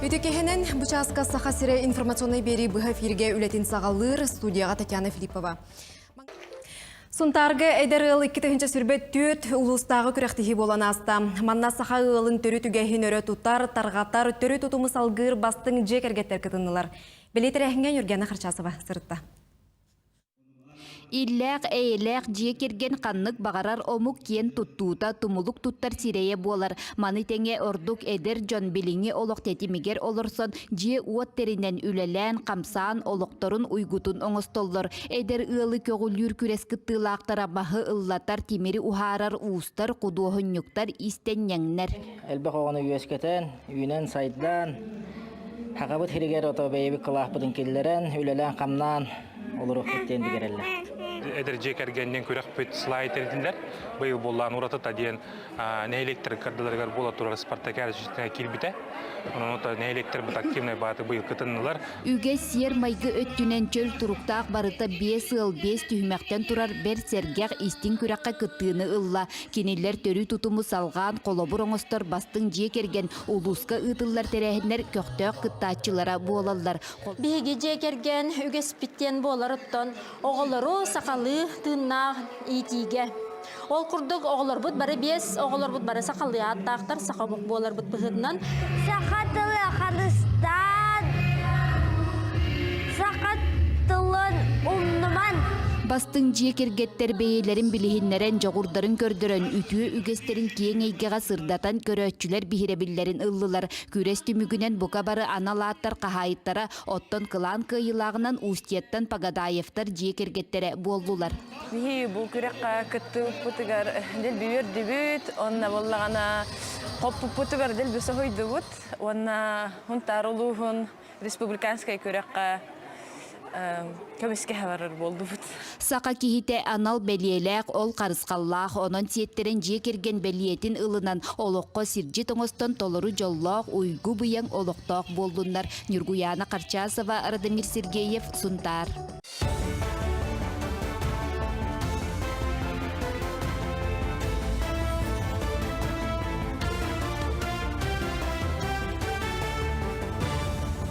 Үтекехенен бұчасқа сақа сире информационный бери бұға фирге үлетін сағалыр студияға Татьяна Филиппова. Сұнтарғы әдер ыл 2-ші сүрбет төт ұлыстағы күрәқтігі болан аста. Манна сақа ылын түрі түгәхін өрі тұтар, тарғатар, түрі тұтымы салғыр бастың жек әргеттер кітінілар. Белетер әхінген Юргена Қарчасова сыртта. Илләк әйләк жекерген қаннық бағарар омук кен туттута тумулук туттар сирeye болар. Маны теңе ордук әдер жон билиңе олық тетимигер олырсон же уот теринен үлелән қамсан олықторун уйгутун оңыстоллар. Әдер ылы көгілүр күрес кыттылақтар абахы ыллатар тимери ухарар уустар кудуохынюктар истеннеңнер. Әлбәқ оғаны үйескетен, үйінен сайдан, хақабыт хиригер ото бейбі қылақпыдың келдерен, үлелән қамнан олырық кеттен дегерелі. Эдер жекергеннен көрек бүт слайд етіндер. Бұл болған ұраты тадиен не электрик кардаларғар бола тұрар спартакар жүстіне келбіте. Оның ота не электрик бұт активный баты бұл кытынылар. Үге сер майгы өттінен чөл тұруқтақ барыта 5 ыл 5 түймәқтен тұрар бер сергеғ истин күрәққа кыттыны ылла. Кенелер төрі тұтымы салған қолобыр оңыстар бастың жекерген улуска ұтылар тәрәхінлер көқтөк кыттачылара болалар. Биги жекерген үге спиттен болар ұттан оғылыру сақалы тынна итиге. Ол күрдік оғылыр бұд бары 5 оғылыр бұд бары сақалы аттақтар сақабық болар бұд бұғыдынан. Сақатылы қаныстан, сақатылын ұмныман. Бастың жекергеттер бейелерін білігінлерін жоғырдарын көрдірін, үтіе үгестерін кейін ейгеға сырдатан көрөтчілер бихиребілерін ыллылар. Күресті мүгінен бұқа бары аналаттар қағайыттара, оттон қылан кыйылағынан устияттан пагадаевтар жекергеттері болдылар. Бихи бұл күрекқа күтті ұппытығар дел бүйер дебют, онна болағана қоп ұппытығар дел бүсі хойды бұд, онна хүнтар ұлуғын республиканскай күрекқа көмеске хабарыр болды бұд. Сақа кихите анал бәлиеләк ол қарысқаллақ, онын сиеттерін жекерген бәлиетін ылынан олыққа сиржи тоңыстан толыру жоллақ уйгу бұяң олықтақ болдындар. Нюргуяна Қарчасова, Радамир Сергеев, Сунтар.